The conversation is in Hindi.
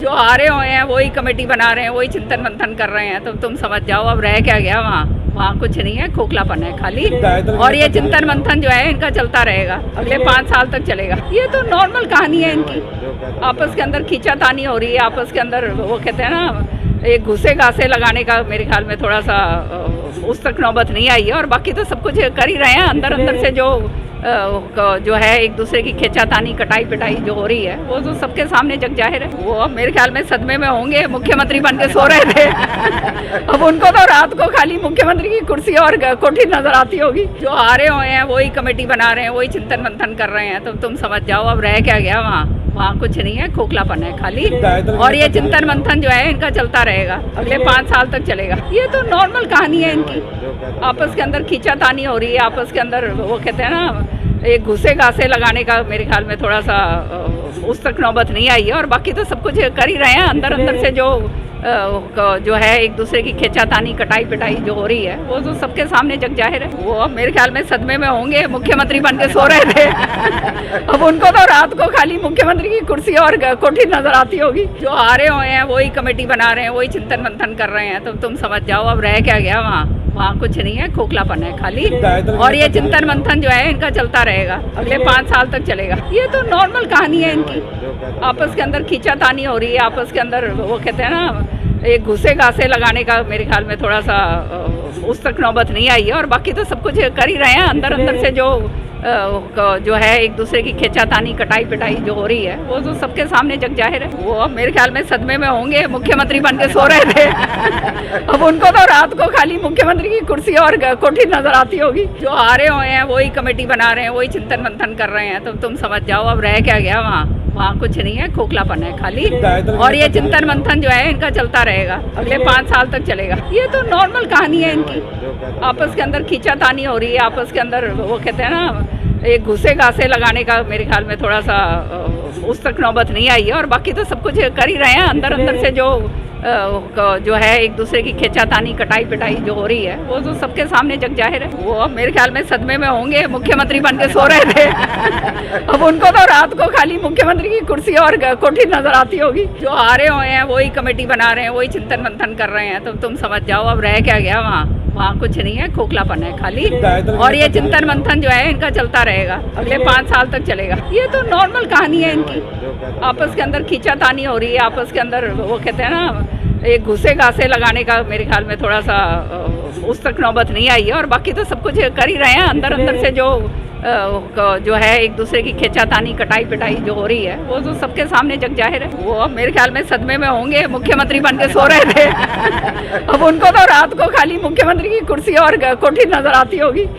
जो हारे हुए हैं वही कमेटी बना रहे हैं, वही चिंतन मंथन कर रहे हैं। तो तुम समझ जाओ अब रह क्या गया वहाँ कुछ नहीं है, खोखलापन है खाली। और ये चिंतन मंथन जो है इनका चलता रहेगा, अगले 5 साल तक चलेगा। ये तो नॉर्मल कहानी है इनकी, आपस के अंदर खींचातानी हो रही है, आपस के अंदर वो कहते हैं ना एक घुसे घासे लगाने का मेरे ख्याल में थोड़ा सा उस तक नौबत नहीं आई है। और बाकी तो सब कुछ कर ही रहे हैं, अंदर अंदर से जो है एक दूसरे की खींचातानी कटाई पिटाई जो हो रही है वो तो सबके सामने जग जाहिर है। वो अब मेरे ख्याल में सदमे में होंगे, मुख्यमंत्री बन के सो रहे थे अब उनको तो रात को खाली मुख्यमंत्री की कुर्सी और कोठी नजर आती होगी। जो हारे हुए हैं वही कमेटी बना रहे हैं, वही चिंतन मंथन कर रहे हैं। तो तुम समझ जाओ अब रह क्या गया वहाँ कुछ नहीं है, खोखलापन है खाली। और ये चिंतन मंथन जो है इनका चलता रहेगा, अगले 5 साल तक चलेगा। ये तो नॉर्मल कहानी है इनकी, आपस के अंदर खींचातानी हो रही है, आपस के अंदर वो कहते हैं ना एक घुसे घासे लगाने का मेरे ख्याल में थोड़ा सा उस तक नौबत नहीं आई है। और बाकी तो सब कुछ कर ही रहे हैं, अंदर अंदर से जो है एक दूसरे की खींचातानी कटाई पिटाई जो हो रही है वो तो सबके सामने जग जाहिर है। वो अब मेरे ख्याल में सदमे में होंगे, मुख्यमंत्री बन के सो रहे थे अब उनको तो रात को खाली मुख्यमंत्री की कुर्सी और कोठी नजर आती होगी। जो हारे हुए हैं वही कमेटी बना रहे हैं, वही चिंतन मंथन कर रहे हैं। तो तुम समझ जाओ अब रह क्या गया वहाँ कुछ नहीं है, खोखलापन है खाली। और ये चिंतन मंथन जो है इनका चलता रहेगा, अगले 5 साल तक चलेगा। ये तो नॉर्मल कहानी है इनकी, आपस के अंदर खींचातानी हो रही है, आपस के अंदर वो कहते हैं ना एक घुसे घासे लगाने का मेरे ख्याल में थोड़ा सा उस तक नौबत नहीं आई है। और बाकी तो सब कुछ कर ही रहे हैं, अंदर अंदर से जो है एक दूसरे की खींचातानी कटाई पिटाई जो हो रही है वो तो सबके सामने जग जाहिर है। वो अब मेरे ख्याल में सदमे में होंगे, मुख्यमंत्री बन के सो रहे थे अब उनको तो रात को खाली मुख्यमंत्री की कुर्सी और कोठी नजर आती होगी। जो हारे हुए हैं वही कमेटी बना रहे हैं, वही चिंतन मंथन कर रहे हैं। तो तुम समझ जाओ अब रह क्या गया वहाँ कुछ नहीं है, खोखलापन है खाली। और ये चिंतन मंथन जो है इनका चलता रहेगा, अगले 5 साल तक चलेगा। ये तो नॉर्मल कहानी है इनकी, आपस के अंदर खींचातानी हो रही है, आपस के अंदर वो कहते हैं ना एक घुसे घासे लगाने का मेरे ख्याल में थोड़ा सा उस तक नौबत नहीं आई है। और बाकी तो सब कुछ कर ही रहे हैं, अंदर अंदर से जो है एक दूसरे की खींचातानी कटाई पिटाई जो हो रही है वो तो सबके सामने जग जाहिर है। वो अब मेरे ख्याल में सदमे में होंगे, मुख्यमंत्री बन के सो रहे थे अब उनको तो रात को खाली मुख्यमंत्री की कुर्सी और कोठी नजर आती होगी। जो हारे हुए हैं वही कमेटी बना रहे हैं, वही चिंतन मंथन कर रहे हैं। तो तुम समझ जाओ अब रह क्या गया वहाँ कुछ नहीं है, खोखलापन है खाली। और ये चिंतन मंथन जो है इनका चलता रहेगा, अगले 5 साल तक चलेगा। ये तो नॉर्मल कहानी है इनकी, आपस के अंदर खींचातानी हो रही है, आपस के अंदर वो कहते हैं ना एक घुसे घासे लगाने का मेरे ख्याल में थोड़ा सा उस तक नौबत नहीं आई है। और बाकी तो सब कुछ कर ही रहे हैं, अंदर अंदर से जो है एक दूसरे की खींचातानी कटाई पिटाई जो हो रही है वो तो सबके सामने जग जाहिर है। वो अब मेरे ख्याल में सदमे में होंगे, मुख्यमंत्री बन के सो रहे थे अब उनको तो रात को खाली मुख्यमंत्री की कुर्सी और कोठी नजर आती होगी।